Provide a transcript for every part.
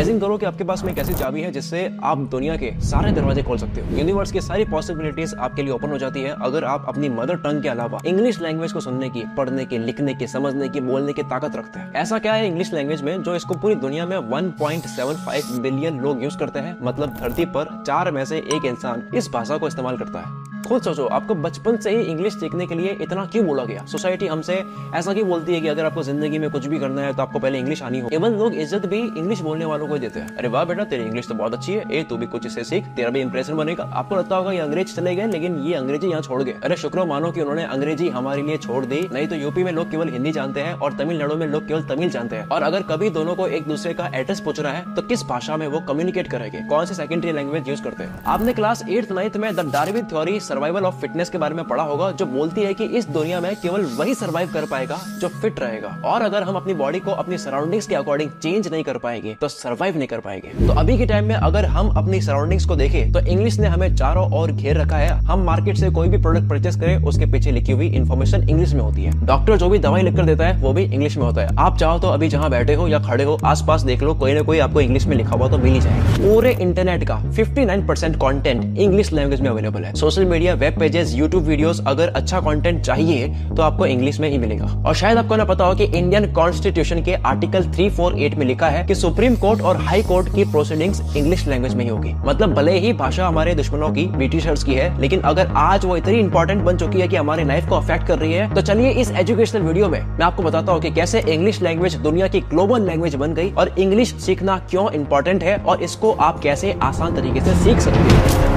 Imagine करो कि आपके पास में एक ऐसी चाबी है जिससे आप दुनिया के सारे दरवाजे खोल सकते हो। यूनिवर्स की सारी पॉसिबिलिटीज आपके लिए ओपन हो जाती है अगर आप अपनी मदर टंग के अलावा इंग्लिश लैंग्वेज को सुनने की, पढ़ने की, लिखने की, समझने की, बोलने की ताकत रखते हैं। ऐसा क्या है इंग्लिश लैंग्वेज में जो इसको पूरी दुनिया में 1.75 बिलियन लोग यूज करते हैं। मतलब धरती पर 4 में से 1 इंसान इस भाषा को इस्तेमाल करता है। खुद सोचो, आपको बचपन से ही इंग्लिश सीखने के लिए इतना क्यों बोला गया? सोसाइटी हमसे ऐसा क्यों बोलती है कि अगर आपको जिंदगी में कुछ भी करना है तो आपको पहले इंग्लिश आनी हो। इवन लोग इज्जत भी इंग्लिश बोलने वालों को देते हैं। अरे वाह बेटा, तेरी इंग्लिश तो बहुत अच्छी है, ए तू भी कुछ इससे सीख, तेरा भी इंप्रेशन बनेगा। आपको लगता होगा ये अंग्रेज चले गए लेकिन ये अंग्रेजी यहाँ छोड़ गए। अरे शुक्र मानो कि उन्होंने अंग्रेजी हमारे लिए छोड़ दी, नहीं तो यूपी में लोग केवल हिंदी जानते हैं और तमिलनाडु में लोग केवल तमिल जानते हैं। और अगर कभी दोनों को एक दूसरे का एड्रेस पूछ रहा है तो किस भाषा में वो कम्युनिकेट करेंगे, कौन सी सेकेंडरी लैंग्वेज यूज करते हैं? आपने क्लास 8th 9th में the Darwin theory survival of fitness के बारे में पढ़ा होगा, जो बोलती है कि इस दुनिया में केवल वही सरवाइव कर पाएगा जो फिट रहेगा। और अगर हम अपनी बॉडी को अपनी सराउंडिंग्स के अकॉर्डिंग चेंज नहीं कर पाएंगे तो सरवाइव नहीं कर पाएंगे। तो अभी के टाइम में अगर हम अपनी सराउंडिंग्स को देखें तो इंग्लिश ने हमें चारों ओर घेर रखा है। हम मार्केट से कोई भी प्रोडक्ट परचेस करें उसके पीछे लिखी हुई इन्फॉर्मेशन इंग्लिश में होती है। डॉक्टर जो भी दवाई लिखकर देता है वो भी इंग्लिश में होता है। आप चाहो तो अभी जहां बैठे हो या खड़े हो आसपास देख लो, कोई ना कोई आपको इंग्लिश में लिखा हुआ तो मिल ही जाएगा। पूरे इंटरनेट का 59% कंटेंट इंग्लिश लैंग्वेज में अवेलेबल है। Social media, web pages, YouTube videos, अगर अच्छा कंटेंट चाहिए तो आपको इंग्लिश में ही मिलेगा। और शायद आपको ना पता हो कि इंडियन कॉन्स्टिट्यूशन के आर्टिकल 348 में लिखा है कि सुप्रीम कोर्ट और हाई कोर्ट की प्रोसीडिंग्स इंग्लिश लैंग्वेज में ही होगी। मतलब भले ही भाषा हमारे दुश्मनों की, ब्रिटिशर्स की है, लेकिन अगर आज वो इतनी इंपॉर्टेंट बन चुकी है कि हमारी लाइफ को अफेक्ट कर रही है, तो चलिए इस एजुकेशनल वीडियो में मैं आपको बताता हूँ कि कैसे इंग्लिश लैंग्वेज दुनिया की ग्लोबल लैंग्वेज बन गई और इंग्लिश सीखना क्यों इंपॉर्टेंट है और इसको आप कैसे आसान तरीके से सीख सकते हैं।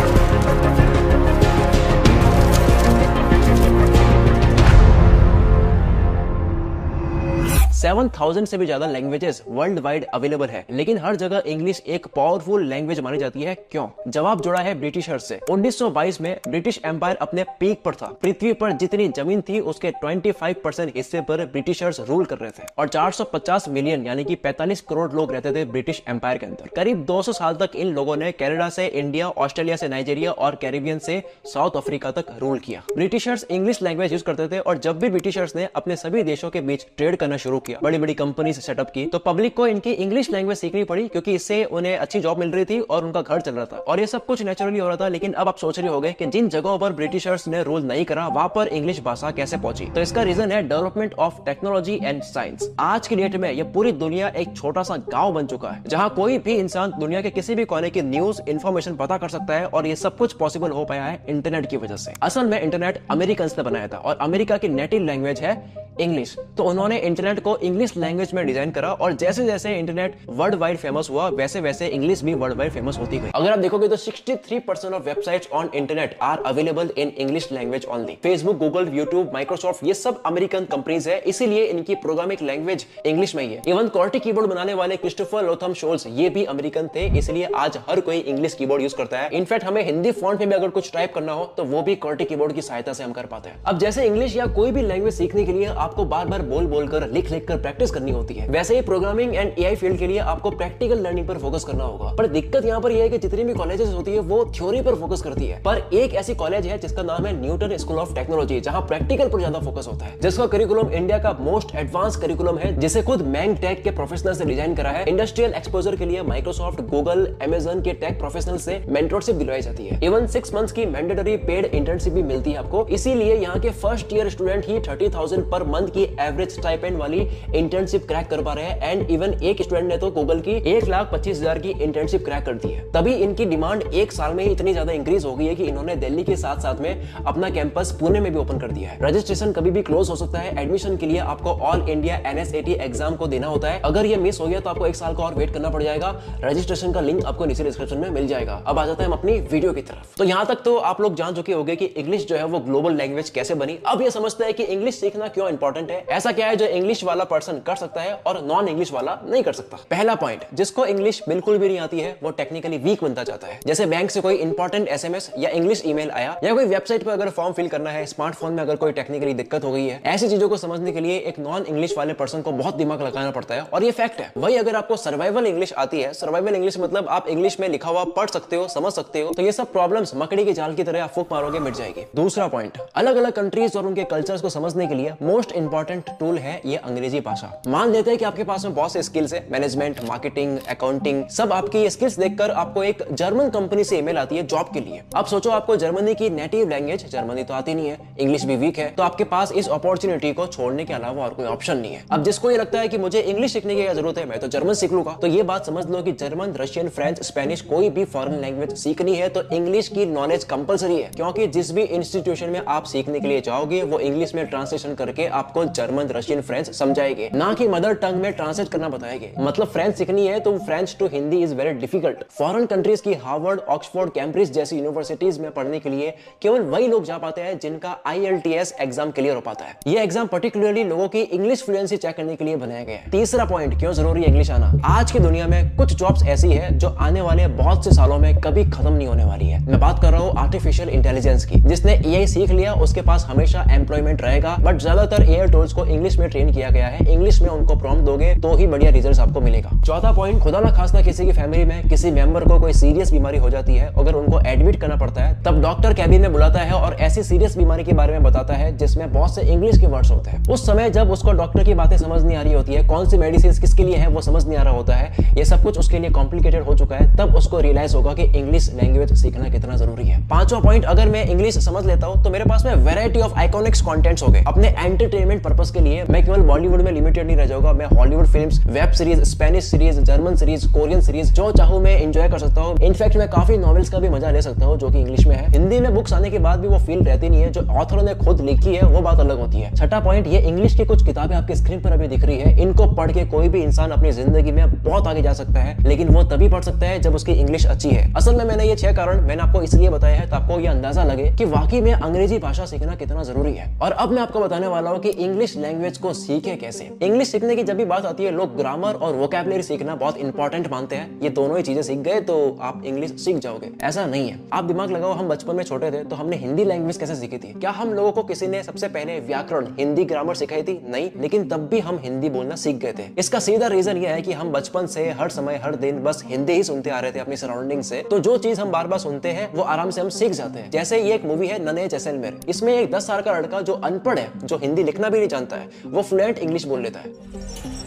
7000 से भी ज्यादा लैंग्वेजेस वर्ल्ड वाइड अवेलेबल है, लेकिन हर जगह इंग्लिश एक पावरफुल लैंग्वेज मानी जाती है। क्यों? जवाब जुड़ा है ब्रिटिशर्स से। 1922 में ब्रिटिश एम्पायर अपने पीक पर था। पृथ्वी पर जितनी जमीन थी उसके 25% हिस्से पर ब्रिटिशर्स रूल कर रहे थे और 450 मिलियन यानी कि 45 करोड़ लोग रहते थे ब्रिटिश एम्पायर के अंदर। करीब 200 साल तक इन लोगों ने कनाडा से इंडिया, ऑस्ट्रेलिया से नाइजीरिया और कैरिबियन से साउथ अफ्रीका तक रूल किया। ब्रिटिशर्स इंग्लिश लैंग्वेज यूज करते थे और जब भी ब्रिटिशर्स ने अपने सभी देशों के बीच ट्रेड करना शुरू किया, बड़ी बड़ी कंपनीज सेटअप की, तो पब्लिक को इनकी इंग्लिश लैंग्वेज सीखनी पड़ी क्योंकि इससे उन्हें अच्छी जॉब मिल रही थी और उनका घर चल रहा था। और ये सब कुछ नेचुरली हो रहा था। लेकिन अब आप सोच रहे होंगे कि जिन जगहों पर ब्रिटिशर्स ने रूल नहीं करा वहां पर इंग्लिश भाषा कैसे पहुंची? तो इसका रीजन है development of technology and science. आज की डेट में ये पूरी दुनिया एक छोटा सा गांव बन चुका है जहां कोई भी इंसान दुनिया के किसी भी कोने की न्यूज, इंफॉर्मेशन पता कर सकता है और ये सब कुछ पॉसिबल हो पाया है इंटरनेट की वजह से। असल में इंटरनेट अमेरिकन ने बनाया था और अमेरिका की नेटिव लैंग्वेज है इंग्लिश, तो उन्होंने इंटरनेट को इंग्लिश लैंग्वेज में डिजाइन करा और जैसे जैसे इंटरनेट वर्ल्ड वाइड फेमस हुआ वैसे वैसे इंग्लिश भी वर्ल्ड वाइड फेमस होती गई। अगर आप देखोगे तो 63% of websites on internet are available in English language only. Facebook, Google, YouTube, Microsoft ये सब अमेरिकन कंपनीज है, इसीलिए इनकी प्रोग्रामिंग लैंग्वेज इंग्लिश में ही है। इवन QWERTY कीबोर्ड बनाने वाले क्रिस्टोफर लोथम शोल्स ये भी अमेरिकन थे, इसलिए आज हर कोई इंग्लिश कीबोर्ड यूज करता है। इनफैक्ट हमें हिंदी फॉन्ट में भी अगर कुछ टाइप करना हो तो वो भी QWERTY कीबोर्ड की सहायता से हम कर पाते हैं। अब जैसे इंग्लिश या कोई भी लैंग्वेज सीखने के लिए आपको बार बार बोल कर, लिख कर प्रैक्टिस करनी होती है, वैसे ही प्रोग्रामिंग एंड एआई फील्ड के लिए आपको प्रैक्टिकल लर्निंग पर फोकस करना होगा। पर दिक्कत यहाँ पर यह है कि जितनी भी कॉलेजेस होती है वो थ्योरी पर फोकस करती है, पर एक ऐसी कॉलेज है जिसका नाम है न्यूटन स्कूल ऑफ टेक्नोलॉजी, जहां प्रैक्टिकल पर ज्यादा फोकस होता है, जिसका करिकुलम इंडिया का मोस्ट एडवांस करिकुलम है, जिसे खुद मैंग टेक के प्रोफेशनल्स ने डिजाइन करा है। इंडस्ट्रियल एक्सपोजर के लिए माइक्रोसॉफ्ट, गूगल, अमेजन के टेक प्रोफेशनल से मेंटरशिप दिलवाई जाती है। इवन 6 मंथ्स की मैंडेटरी पेड इंटर्नशिप भी मिलती है आपको। इसीलिए यहाँ के फर्स्ट ईयर स्टूडेंट ही 30,000 पर मंथ की एवरेज स्टाइपेंड वाली इंटर्नशिप क्रैक कर पा रहे हैं। एंड इवन एक स्टूडेंट ने तो गूगल की 1,25,000 की इंटर्नशिप क्रैक कर दी है। तभी इनकी डिमांड एक साल में ही इतनी ज्यादा इंक्रीज हो गई है कि इन्होंने दिल्ली के साथ साथ में अपना कैंपस पुणे में भी ओपन कर दिया है। रजिस्ट्रेशन कभी भी क्लोज हो सकता है। एडमिशन के लिए आपको ऑल इंडिया NSAT एग्जाम को देना होता है। अगर ये मिस हो गया तो आपको 1 साल का और वेट करना पड़ जाएगा। रजिस्ट्रेशन का लिंक आपको नीचे डिस्क्रिप्शन में मिल जाएगा। अब आ जाते हैं हम अपनी वीडियो की तरफ। तो यहाँ तक तो आप लोग जान चुके होंगे कि इंग्लिश जो है वो ग्लोबल लैंग्वेज कैसे बनी। अब ये समझते हैं कि इंग्लिश सीखना क्यों इंपॉर्टेंट है। ऐसा क्या है जो इंग्लिश वाला पर्सन कर सकता है और नॉन इंग्लिश वाला नहीं कर सकता? पहला पॉइंट, जिसको इंग्लिश बिल्कुल भी नहीं आती है वो टेक्निकली वीक बनता जाता है। जैसे बैंक से कोई इंपॉर्टेंट SMS या इंग्लिश ईमेल आया या कोई वेबसाइट पर अगर फॉर्म फिल करना है, स्मार्टफोन में अगर कोई टेक्निकली दिक्कत हो गई है, ऐसी चीजों को समझने के लिए एक नॉन इंग्लिश वाले पर्सन को बहुत दिमाग लगाना पड़ता है और ये फैक्ट है। वही अगर आपको सर्वाइवल इंग्लिश आती है, सर्वाइवल इंग्लिश मतलब आप इंग्लिश में लिखा हुआ पढ़ सकते हो, समझ सकते हो, तो ये सब प्रॉब्लम्स मकड़ी के जाल की तरह आप फूंक मारोगे मिट जाएगी। दूसरा पॉइंट, अलग अलग कंट्रीज और उनके कल्चर्स को समझने के लिए मोस्ट इंपॉर्टेंट टूल है ये अंग्रेजी भाषा। मान लेते हैं कि आपके पास में बहुत से स्किल्स है, मैनेजमेंट, मार्केटिंग, अकाउंटिंग, सब आपकी ये स्किल्स देखकर आपको एक जर्मन कंपनी से ईमेल आती है जॉब के लिए। अब सोचो आपको जर्मनी की नेटिव लैंग्वेज जर्मनी तो आती नहीं है, इंग्लिश भी वीक है, तो आपके पास इस अपॉर्चुनिटी को छोड़ने के अलावा और कोई ऑप्शन नहीं है। अब जिसको ये लगता है कि मुझे इंग्लिश सीखने की क्या जरूरत है, मैं तो जर्मन सीख लूंगा, तो ये बात समझ लो कि जर्मन, रशियन, फ्रेंच, स्पेनिश कोई भी फॉरेन लैंग्वेज सीखनी है तो इंग्लिश की नॉलेज कंपलसरी है, क्योंकि जिस भी इंस्टीट्यूशन में आप सीखने के लिए जाओगे वो इंग्लिश में ट्रांसलेशन करके आपको जर्मन, रशियन, फ्रेंच समझाएंगे, ना कि मदर टंग में ट्रांसलेट करना बताएंगे। मतलब फ्रेंच सीखनी है तो French to Hindi is very difficult. Foreign countries की हार्वर्ड, ऑक्सफोर्ड, कैम्ब्रिज जैसी यूनिवर्सिटीज में पढ़ने के लिए केवल वही लोग जा पाते हैं जिनका IELTS एग्जाम क्लियर हो पाता है। ये एग्जाम पर्टिकुलरली लोगों की इंग्लिश फ्लुएंसी चेक करने के लिए बनाया गया है। तीसरा पॉइंट, क्यों जरूरी है इंग्लिश आना। आज की दुनिया में कुछ जॉब्स ऐसी है जो आने वाले बहुत से सालों में कभी खत्म नहीं होने वाली है। मैं बात कर रहा हूँ आर्टिफिशियल इंटेलिजेंस की। जिसने AI सीख लिया उसके पास हमेशा एम्प्लॉयमेंट रहेगा, बट ज्यादातर AI टूल्स को इंग्लिश में ट्रेन किया गया है। इंग्लिश में उनको प्रॉम्प्ट दोगे तो ही बढ़िया रिजल्ट आपको मिलेगा। चौथा पॉइंट, खुदा ना खास्ता किसी की फैमिली में किसी मेंबर को कोई सीरियस बीमारी हो जाती है, अगर उनको एडमिट करना पड़ता है तब डॉक्टर कैबिन में बुलाता है और ऐसी सीरियस बीमारी के बारे में बताता है जिसमें बहुत से इंग्लिश के वर्ड्स होते हैं। उस समय जब उसको डॉक्टर की बातें समझ नहीं आ रही होती है, कौन सी मेडिसिन किसके लिए है वो समझ नहीं आ रहा होता है, ये सब कुछ उसके लिए कॉम्प्लिकेटेड हो चुका है, तब उसको रियलाइज होगा कि इंग्लिश लैंग्वेज सीखना कितना जरूरी है। पांचवा पॉइंट, अगर मैं इंग्लिश समझ लेता हूं तो मेरे पास में वैरायटी ऑफ आइकॉनिक्स कंटेंट्स हो गए। अपने एंटरटेनमेंट पर्पस के लिए मैं केवल बॉलीवुड में लिमिटेड नहीं रह जाऊंगा, मैं Hollywood films, web series, Spanish series, German series, Korean series जो चाहूं मैं एंजॉय कर सकता हूं। इनफैक्ट मैं काफी नॉवेल्स का भी मजा ले सकता हूं जो कि इंग्लिश में है। हिंदी में बुक्स आने के बाद भी वो फील रहती नहीं है जो ऑथर ने खुद लिखी है, वो बात अलग होती है। छठा पॉइंट, ये इंग्लिश की कुछ किताबें आपकी स्क्रीन पर अभी दिख रही है, इनको पढ़ के कोई भी इंसान अपनी जिंदगी में बहुत आगे जा सकता है, लेकिन वो तभी पढ़ सकता है जब उसकी इंग्लिश अच्छी है। असल में मैंने ये 6 कारण मैंने आपको इसलिए बताया है तो आपको ये अंदाजा लगे कि वाकई में अंग्रेजी भाषा सीखना कितना जरूरी है। और अब मैं आपको बताने वाला हूँ कि इंग्लिश लैंग्वेज को सीखे कैसे। इंग्लिश सीखने की जब भी बात आती है लोग ग्रामर और वोकैबुलरी सीखना बहुत इंपॉर्टेंट मानते हैं। ये दोनों ही चीजें सीख गए तो आप इंग्लिश सीख जाओगे, ऐसा नहीं है। आप दिमाग लगाओ, हम बचपन में छोटे थे तो हमने हिंदी लैंग्वेज कैसे सीखी थी? क्या हम लोगों को किसी ने सबसे पहले व्याकरण, हिंदी ग्रामर सिखाई थी? नहीं, लेकिन तब भी हम हिंदी बोलना सीख गए थे। इसका सीधा रीजन ये है कि हम बचपन से हर समय हर दिन बस हिंदी ही सुनते आ रहे थे अपनी सराउंडिंग से, तो जो चीज हम बार बार सुनते हैं वो आराम से हम सीख जाते हैं। जैसे ये एक मूवी है नन्हे जैसलमेर, इसमें एक 10 साल का लड़का जो अनपढ़ है, जो हिंदी लिखना भी नहीं जानता है, वो फ्लुएंट इंग्लिश बोल लेता है।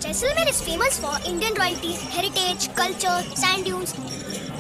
Jaisalmer is famous for Indian royalties, heritage, culture, sand dunes,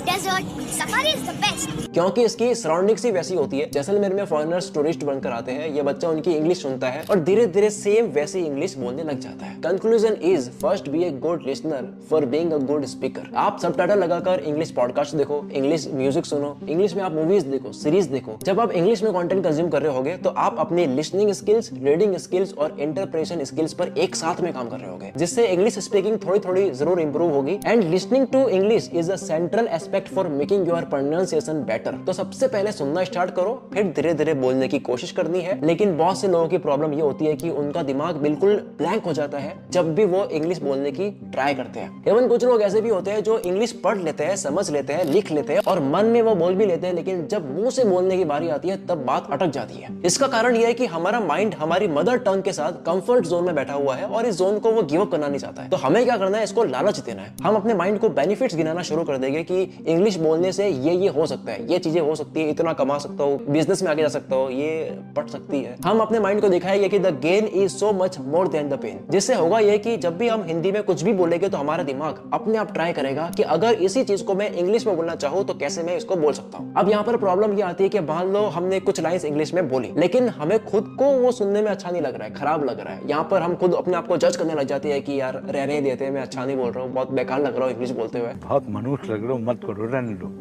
desert. Safari is the best. क्योंकि इसकी सराउंडिंग्स ही वैसी होती है। जैसलमेर में फॉरेनर्स टूरिस्ट बनकर आते हैं, ये बच्चा उनकी इंग्लिश सुनता है और धीरे धीरे सेम वैसी इंग्लिश बोलने लग जाता है। Conclusion is first be a good listener for being a good speaker. आप सबटाइटल लगाकर इंग्लिश पॉडकास्ट देखो, इंग्लिश म्यूजिक सुनो, इंग्लिश में आप मूवीज देखो, सीरीज देखो। जब आप इंग्लिश में कंटेंट कंज्यूम कर रहे होगे तो आप अपनी लिसनिंग स्किल्स, रीडिंग स्किल्स और इंटरप्रेशन स्किल्स पर एक साथ में काम कर रहे होगे, जिससे इंग्लिश स्पीकिंग थोड़ी थोड़ी जरूर इंप्रूव होगी। And listening to English is a central aspect for making your pronunciation better. तो सबसे पहले सुनना स्टार्ट करो, फिर धीरे धीरे बोलने की कोशिश करनी है। लेकिन बहुत से लोगों की प्रॉब्लम ये होती है कि उनका दिमाग बिल्कुल ब्लैंक हो जाता है जब भी वो इंग्लिश बोलने की ट्राई करते हैं। इवन कुछ लोग ऐसे भी होते हैं जो इंग्लिश पढ़ लेते हैं, समझ लेते हैं, लिख लेते हैं और मन में वो बोल भी लेते हैं, लेकिन जब मुंह से बोलने की बारी आती है तब बात अटक जाती है। इसका कारण यह है कि हमारा माइंड हमारी मदर टंग के साथ कंफर्ट जोन में बैठा हुआ है और इस जोन को वो गिव अप करना नहीं चाहता है। तो हमें क्या करना है, इसको लालच देना है। हम अपने माइंड को बेनिफिट्स गिनाना शुरू कर देंगे कि इंग्लिश बोलने से ये हो सकता है, ये चीजें हो सकती है, इतना कमा सकता हूँ, बिजनेस में आगे जा सकता हूँ, ये पढ़ सकती है। हम अपने माइंड को दिखाएंगे कि the gain is so much more than the pain. जिससे होगा ये कि जब भी हम हिंदी में कुछ भी बोलेंगे तो हमारा दिमाग अपने आप ट्राई करेगा कि अगर इसी चीज को मैं इंग्लिश में बोलना चाहूँ तो कैसे मैं इसको बोल सकता हूँ। अब यहाँ पर प्रॉब्लम ये आती है कि मान लो हमने कुछ लाइंस इंग्लिश में बोली, लेकिन हमें खुद को वो सुनने में अच्छा नहीं लग रहा है, खराब लग रहा है। यहाँ पर हम खुद अपने आप को जज करने लग जाते हैं कि यार रहने देते हैं, मैं अच्छा नहीं बोल रहा हूँ, बहुत बेकार लग रहा हूँ इंग्लिश बोलते हुए, बहुत मनुष्य लग रहे हो, मत करो, रहने दो,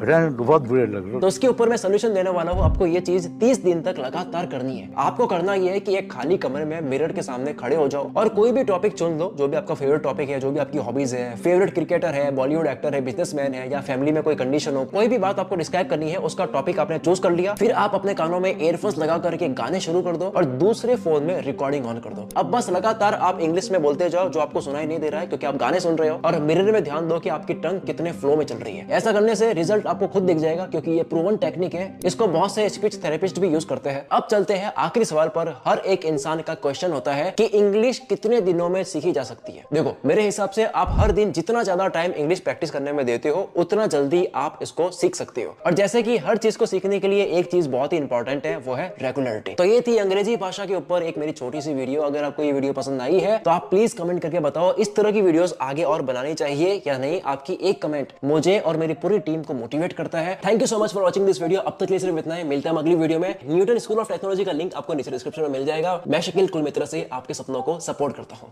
बहुत बुरे लग रहे हो। तो उसके ऊपर मैं सोल्यूशन देने वाला हूँ। आपको ये चीज 30 दिन तक लगातार करनी है। आपको करना ये है कि एक खाली कमरे में मिरर के सामने खड़े हो जाओ और कोई भी टॉपिक चुन लो, जो भी आपका फेवरेट टॉपिक है, जो भी आपकी हॉबीज है, फेवरेट क्रिकेटर है, बॉलीवुड एक्टर है, बिजनेसमैन है, या फैमिली में कोई कंडीशन हो, कोई भी बात आपको डिस्क्राइब करनी है, उसका टॉपिक आपने चूज कर लिया। फिर आप अपने कानों में एयरफोन्स लगा करके गाने शुरू कर दो और दूसरे फोन में रिकॉर्डिंग ऑन कर दो। अब बस लगातार आप इंग्लिश में बोलते जाओ जो आपको सुनाई नहीं दे रहा है क्योंकि आप गाने सुन रहे हो, और मिरर में ध्यान दो कि आपकी टंग कितने फ्लो में चल रही है। ऐसा करने से रिजल्ट आपको खुद दिख जाएगा, क्योंकि ये प्रूवन टेक्निक है। इसको बहुत से स्पीच थेरेपिस्ट भी यूज करते हैं। अब चलते हैं आखिरी सवाल पर। हर एक इंसान का क्वेश्चन होता है कि इंग्लिश कितने दिनों में सीखी जा सकती है। देखो, मेरे हिसाब से आप हर दिन जितना ज्यादा टाइम इंग्लिश प्रैक्टिस करने में देते हो, उतना जल्दी आप इसको सीख सकते हो। और जैसे कि हर चीज को सीखने के लिए एक चीज बहुत ही इंपॉर्टेंट है, वो है रेगुलरिटी। तो ये थी अंग्रेजी भाषा के ऊपर एक मेरी छोटी सी वीडियो। अगर आपको ये वीडियो पसंद आई है तो आप प्लीज कमेंट करके बताओ इस तरह की वीडियोस आगे और बनानी चाहिए या नहीं। आपकी एक कमेंट मुझे और मेरी पूरी टीम को मोटिवेट करता है। Thank you so much for watching this video. अब तक के लिए सिर्फ इतना ही। मिलता है अगली वीडियो में। न्यूटन स्कूल ऑफ टेक्नोलॉजी का लिंक आपको नीचे डिस्क्रिप्शन में मिल जाएगा। मैं शकील कुल मित्र से आपके सपनों को सपोर्ट करता हूं।